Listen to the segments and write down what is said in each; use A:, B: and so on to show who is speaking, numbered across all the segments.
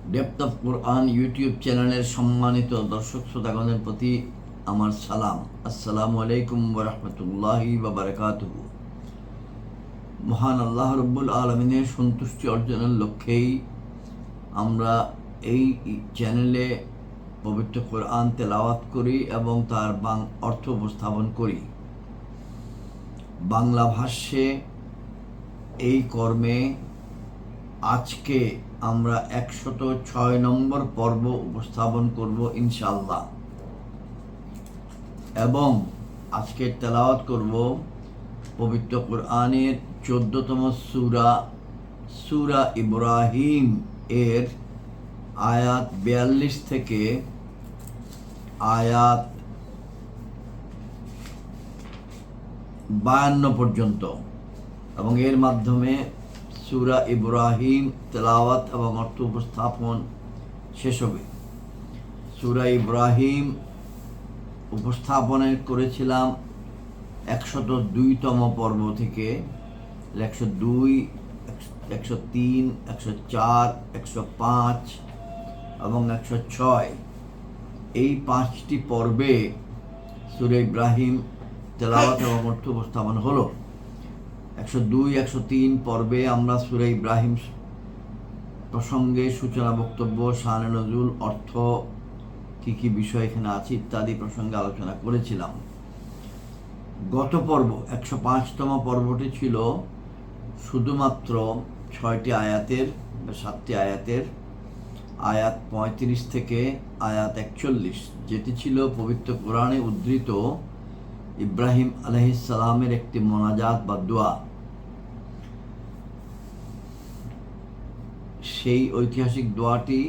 A: Depth of Quran YouTube চ্যানেলের সম্মানিত দর্শক শ্রোতাগণের প্রতি আমার সালাম। আসসালামু আলাইকুম ওয়া রাহমাতুল্লাহি ওয়া বারাকাতুহু। মহান আল্লাহ রাব্বুল আলামিনের সন্তুষ্টি অর্জনের লক্ষ্যেই আমরা এই চ্যানেলে পবিত্র কোরআন তেলাওয়াত করি এবং তার অর্থ উপস্থাপন করি। বাংলা ভাষ্যে এই কর্মে আজকে আমরা 106 নম্বর পর্ব উপস্থাপন করব ইনশাআল্লাহ, এবং আজকে তেলাওয়াত করব পবিত্র কোরআনের 14তম সূরা ইব্রাহিম এর আয়াত 42 থেকে আয়াত 52 পর্যন্ত, এবং এর মাধ্যমে সূরা ইব্রাহিম তেলাওয়াত এবং অর্থ উপস্থাপন শেষ হবে। সূরা ইব্রাহিম উপস্থাপন করেছিলাম 102তম পর্ব থেকে 102, 103, 104, 105 এবং 106 এই 5টি পর্বে সূরা ইব্রাহিম তেলাওয়াত এবং অর্থ উপস্থাপন হলো। 102, 103 পর্বে আমরা সূরা ইব্রাহিম প্রসঙ্গে সূচনা বক্তব্য, শানে নজুল, অর্থ, কি কি বিষয় এখানে আছে ইত্যাদি প্রসঙ্গে আলোচনা করেছিলাম। গত পর্ব 105তম পর্বটি ছিল শুধুমাত্র 6টি আয়াতের বা 7টি আয়াতের, আয়াত 35 থেকে আয়াত 41, যেটি ছিল পবিত্র কোরআনে উদ্ধৃত ইব্রাহিম আলাইহিস সালামের একটি মোনাজাত বা দোয়া। সেই ঐতিহাসিক দোয়াটি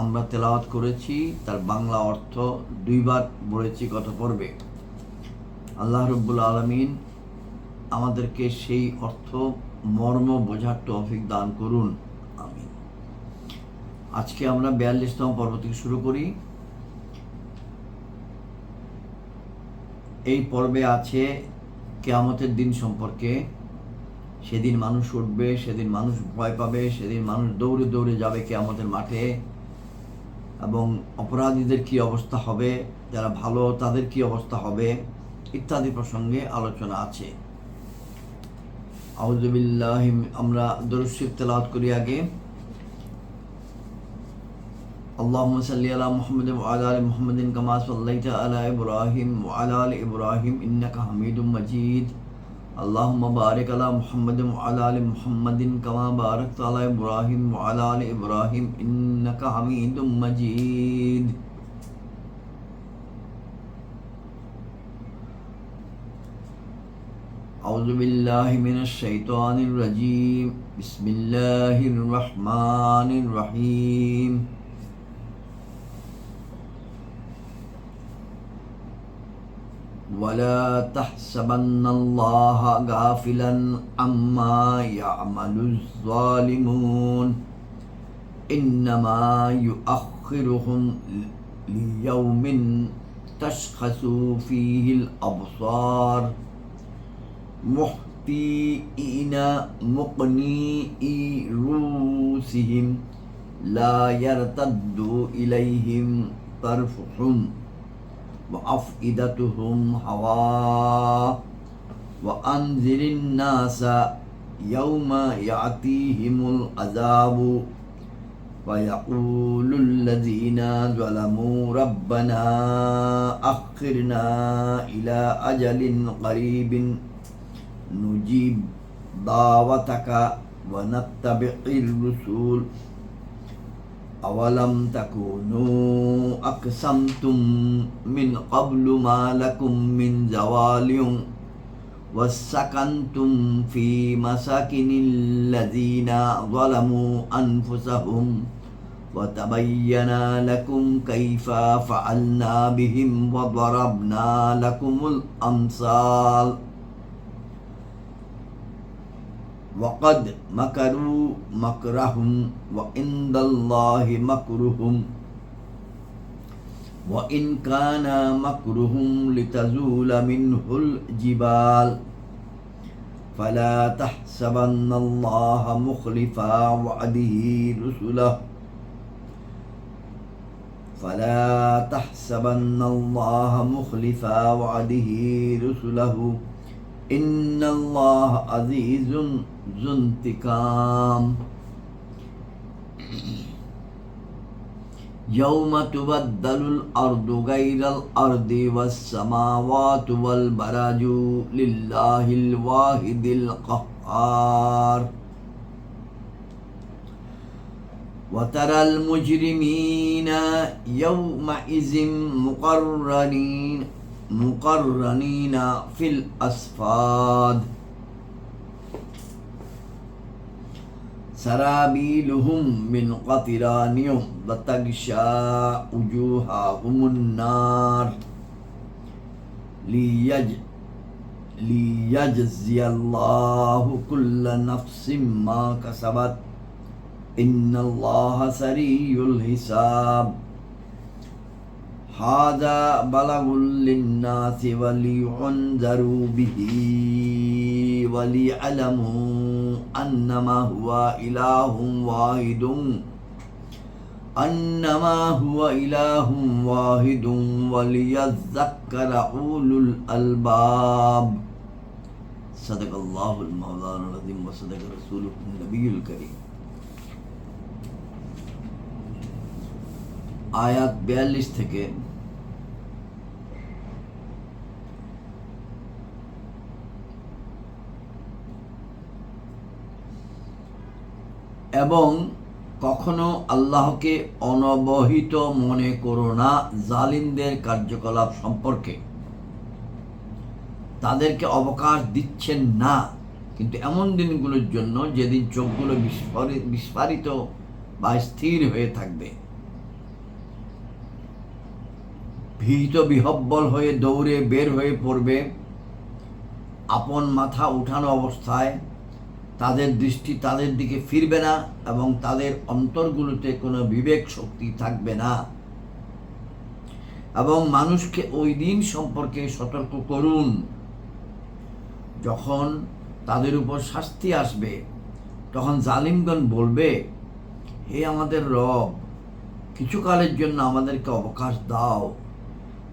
A: আমরা তেলাওয়াত করেছি, তার বাংলা অর্থ 2বার পড়েছি গত পর্বে। আল্লাহ রাব্বুল আলামিন আমাদেরকে সেই অর্থ মর্ম বোঝার তৌফিক দান করুন, আমিন। আজকে আমরা 42তম পর্ব থেকে শুরু করি। এই পর্বে আছে কিয়ামতের দিন সম্পর্কে। সেদিন মানুষ উঠবে, সেদিন মানুষ ভয় পাবে, সেদিন মানুষ দৌড়ে দৌড়ে যাবে কিয়ামতের মাঠে, এবং অপরাধীদের কি অবস্থা হবে, যারা ভালো তাদের কি অবস্থা হবে ইত্যাদি প্রসঙ্গে আলোচনা আছে। আউযু বিল্লাহি, আমরা দরুদ শরীফ তেলাওয়াত করি আগে। اللهم صل على محمد وعلى ال محمد كما صليت على ابراهيم وعلى ال ابراهيم انك حميد مجيد اللهم بارك على محمد وعلى ال محمد كما باركت على ابراهيم وعلى ال ابراهيم انك حميد مجيد. أعوذ بالله من الشيطان الرجيم. بسم الله الرحمن الرحيم. ولا تحسبن الله غافلا عما يعمل الظالمون إنما يؤخرهم ليوم تشخص فيه الأبصار مهطعين مقنعي رؤوسهم لا يرتد إليهم طرفهم وأفئدتهم هواء وأنذر الناس يوم يأتيهم العذاب ويقول الذين ظلموا ربنا أخرنا إلى أجل قريب نجيب دعوتك ونتبع الرسول أولم تكونوا أقسمتم من قبل ما لكم من زوال وسكنتم في مساكن الذين ظلموا أنفسهم وتبين لكم كيف فعلنا بهم وضربنا لكم الأمثال وقد مكروا مكرهم وعند الله مكرهم وإن كان مكرهم لتزول منه الجبال فلا تحسبن الله مخلف وعده رسله فلا تحسبن الله مخلف وعده رسله إن الله عزيز ذو انتقام يوم تبدل الأرض غير الأرض والسماوات والبرج لله الواحد القهار وترى المجرمين يومئذ مقرنين في الأصفاد سرابيلهم من قطران وتغشى وجوههم النار ليجزي الله كل نفس ما كسبت إن الله سريع الحساب هذا بلاغ للناس ولينذروا به وليعلموا أنما هو إله واحد وليذكر أولو الألباب صدق الله المولانا العظيم وصدق رسوله النبي الكريم আয়াত 42 থেকে এবং কখনো আল্লাহকে অনবহিত মনে করো না জালিমদের কার্যকলাপ সম্পর্কে। তাদেরকে অবকাশ দিচ্ছেন না, কিন্তু এমন দিনগুলোর জন্য যেদিন চোখগুলো বিস্ফারিত বা স্থির হয়ে থাকবে, ভীত বিহব্বল হয়ে দৌড়ে বের হয়ে পড়বে, আপন মাথা উঠানো অবস্থায় তাদের দৃষ্টি তাদের দিকে ফিরবে না এবং তাদের অন্তরগুলোতে কোনো বিবেক শক্তি থাকবে না। এবং মানুষকে ওই দিন সম্পর্কে সতর্ক করুন যখন তাদের উপর শাস্তি আসবে। তখন জালিমগণ বলবে, হে আমাদের রব, কিছুকালের জন্য আমাদেরকে অবকাশ দাও,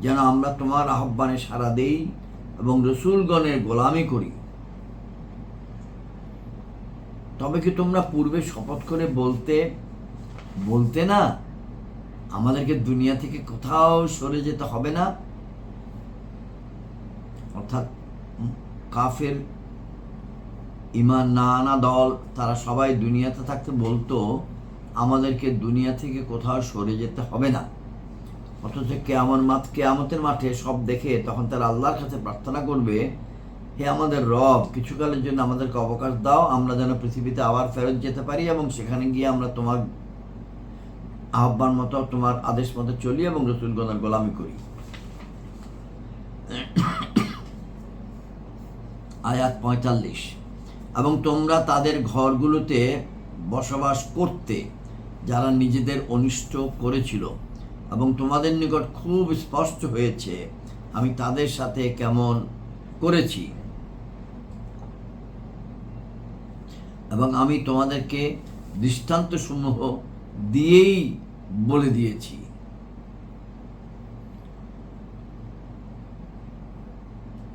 A: যেন আমরা তোমার আহ্বানে সাড়া দেই এবং রসুলগণের গোলামি করি। তবে কি তোমরা পূর্বে শপথ করে বলতে না আমাদেরকে দুনিয়া থেকে কোথাও সরে যেতে হবে না? অর্থাৎ কাফের ঈমান না আনা দল তারা সবাই দুনিয়াতে থাকতে বলতো আমাদেরকে দুনিয়া থেকে কোথাও সরে যেতে হবে না। অথচ কেয়ামতের মাঠে সব দেখে তখন তারা আল্লাহর কাছে প্রার্থনা করবে, হে আমাদের রব, কিছুকালের জন্য আমাদেরকে অবকাশ দাও, আমরা যেন পৃথিবীতে আবার ফেরত যেতে পারি এবং সেখানে গিয়ে আমরা তোমার আহ্বান মতো তোমার আদেশ মতো চলি এবং রসুলগণের গোলামি করি। আয়াত 45, এবং তোমরা তাদের ঘরগুলোতে বসবাস করতে যারা নিজেদের অনিষ্ট করেছিল এবং তোমাদের নিকট খুব স্পষ্ট হয়েছে আমি তাদের সাথে কেমন করেছি, এবং আমি তোমাদেরকে দৃষ্টান্তসমূহ দিয়েই বলে দিয়েছি।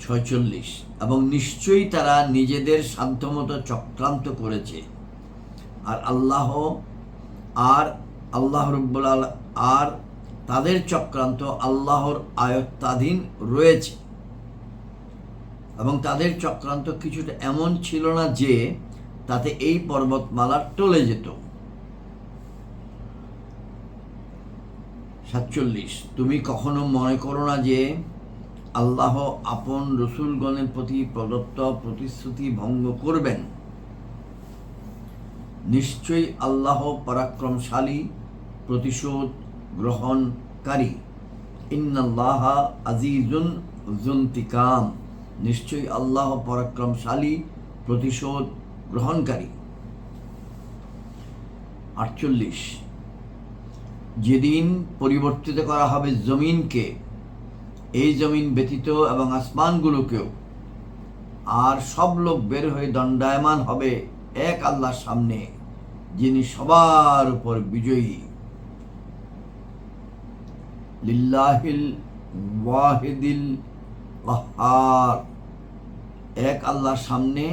A: 46, এবং নিশ্চয়ই তারা নিজেদের সাধ্যমতো চক্রান্ত করেছে, আর আল্লাহ রব্বুল আর তাদের চক্রান্ত আল্লাহর আয়ত্তাধীন রয়েছে। এবং তাদের চক্রান্ত কিছুটা এমন ছিল না যে তাতে এই পর্বতমালা টলে যেত। 47, তুমি কখনো মনে করো না যে আল্লাহ আপন রসুলগণের প্রতি প্রদত্ত প্রতিশ্রুতি ভঙ্গ করবেন। নিশ্চয়ই আল্লাহ পরাক্রমশালী, প্রতিশোধ গ্রহণকারী। ইন্নাল্লাহা আজিজুন যুন্তিকাম, নিশ্চয়ই আল্লাহ পরাক্রমশালী, প্রতিশোধ গ্রহণকারী। 48, যেদিন পরিবর্তিত করা হবে জমিনকে, এই জমিন ব্যতীত এবং আসমানগুলোকেও, আর সব লোক বের হয়ে দণ্ডায়মান হবে এক আল্লাহর সামনে, যিনি সবার উপর বিজয়ী। লিল্লাহিল ওয়াহিদিল কাহ্হার, এক আল্লাহর সামনে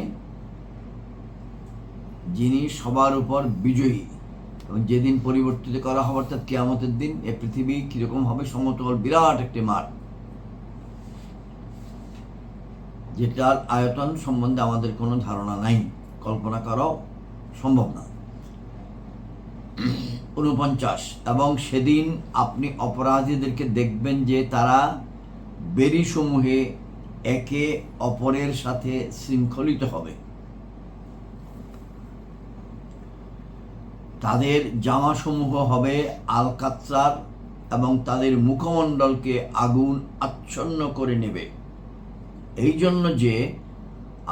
A: যিনি সবার উপর বিজয়ী। এবং যেদিন পরিবর্তিত করা হবে অর্থাৎ কিয়ামতের দিন, এ পৃথিবী কিরকম হবে, সমতল বিরাট একটি মাঠ, যেটার আয়তন সম্বন্ধে আমাদের কোনো ধারণা নাই, কল্পনা করাও সম্ভব না। 49, এবং সেদিন আপনি অপরাধীদেরকে দেখবেন যে তারা বেড়িসমূহে একে অপরের সাথে শৃঙ্খলিত হবে, তাদের জামাসমূহ হবে আলকাতরার, এবং তাদের মুখমণ্ডলকে আগুন আচ্ছন্ন করে নেবে, এই জন্য যে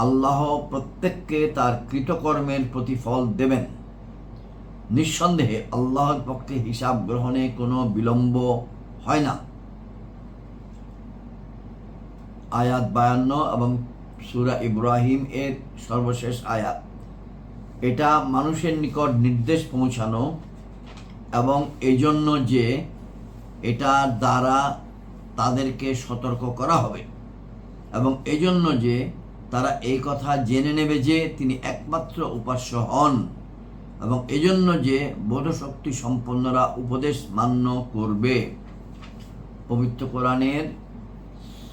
A: আল্লাহ প্রত্যেককে তার কৃতকর্মের প্রতিফল দেবেন। নিঃসন্দেহে আল্লাহর পক্ষে হিসাব গ্রহণে কোনো বিলম্ব হয় না। আয়াত 52 এবং সূরা ইব্রাহিম এর সর্বশেষ আয়াত। এটা মানুষের নিকট নির্দেশ পৌঁছানো, এবং এই জন্য যে এটা দ্বারা তাদেরকে সতর্ক করা হবে, এবং এই জন্য যে তারা এই কথা জেনে নেবে যে তিনি একমাত্র উপাস্য হন, এবং এজন্য যে বোধশক্তি সম্পন্নরা উপদেশ মান্য করবে। পবিত্র কোরআনের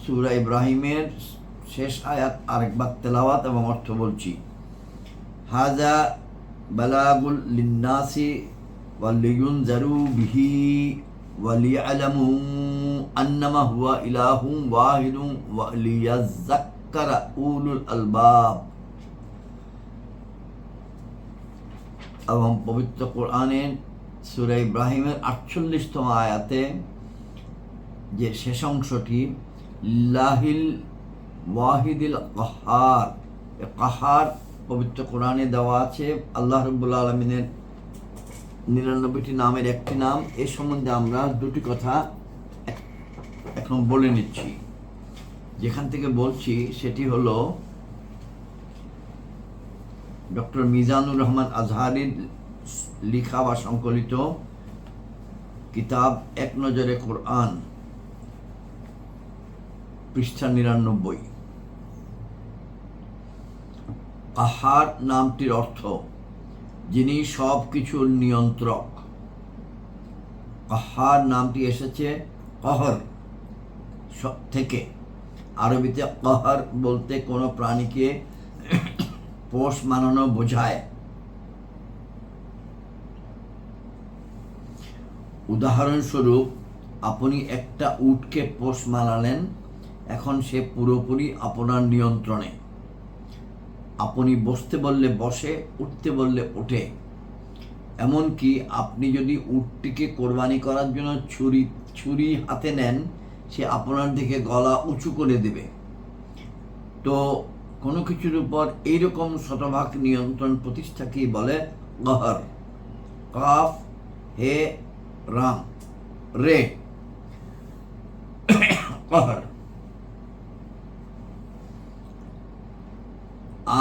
A: সূরা ইব্রাহিমের শেষ আয়াত আরেকবার তেলাওয়াত এবং অর্থ বলছি। হাযা বালাগুল লিন্নাসি ওয়ালিয়ুনজারু বিহি ওয়ালিয়ালামু আন্নামা হুয়া ইলাহুম ওয়াহিদুন ওয়ালিয়াযাক্কারা উলুল আলবাব। এবং পবিত্র কোরআনের সূরা ইব্রাহিমের 48তম আয়াতে যে শেষ অংশটি, লিল্লাহিল ওয়াহিদিল কাহ্হার, কাহ্হার পবিত্র কোরআনে দেওয়া আছে আল্লাহ রাব্বুল আলামিনের 99টি নামের একটি নাম। এ সম্বন্ধে আমরা দুটি কথা এখন বলে নিচ্ছি। যেখান থেকে বলছি সেটি হলো ডক্টর মিজানুর রহমান আজহারির লিখা বা সংকলিত কিতাব এক নজরে কোরআন, পৃষ্ঠা 99। কাহ্হার নামটির অর্থ যিনি সব কিছুর নিয়ন্ত্রক। কাহ্হার নামটি এসেছে কহর থেকে। আরবিতে কহর বলতে কোনো প্রাণীকে পোষ মানানো বোঝায়। উদাহরণস্বরূপ, আপনি একটা উটকে পোষ মানালেন, এখন সে পুরোপুরি আপনার নিয়ন্ত্রণে। আপনি বসতে বললে বসে, উঠতে বললে ওঠে। এমনকি আপনি যদি উটটিকে কোরবানি করার জন্য ছুরি হাতে নেন, সে আপনার দিকে গলা উঁচু করে দেবে। তো কোনো কিছুর উপর এইরকম শতভাগ নিয়ন্ত্রণ প্রতিষ্ঠাকেই বলে কহর। কাফ হে রাম রে, কহর।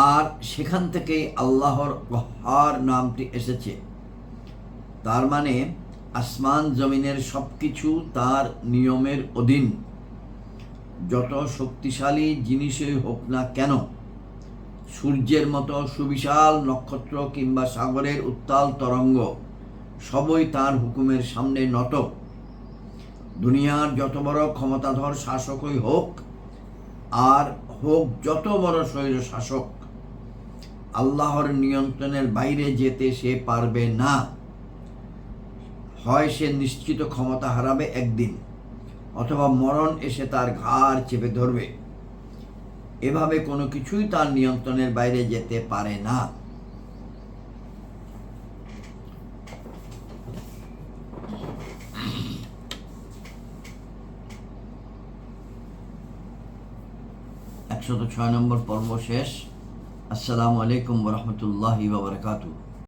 A: আর সেখান থেকেই আল্লাহর কহ্হার নামটি এসেছে। তার মানে আসমান জমিনের সবকিছু তার নিয়মের অধীন। যত শক্তিশালী জিনিসই হোক না কেন, সূর্যের মতো সুবিশাল নক্ষত্র কিংবা সাগরের উত্তাল তরঙ্গ, সবই তার হুকুমের সামনে নত। দুনিয়ার যত বড় ক্ষমতাধর শাসকই হোক, আর হোক যত বড় স্বৈর শাসক, আল্লাহর নিয়ন্ত্রণের বাইরে যেতে সে পারবে না। হয় সে নিশ্চিত ক্ষমতা হারাবে একদিন, অথবা মরণ এসে তার ঘাড় চেপে ধরবে। এভাবে কোনো কিছুই তার নিয়ন্ত্রণের বাইরে যেতে পারে না। নম্বর পর্ব শেষ। আসসালামু আলাইকুম ওয়া রাহমাতুল্লাহি ওয়া বারাকাতুহু।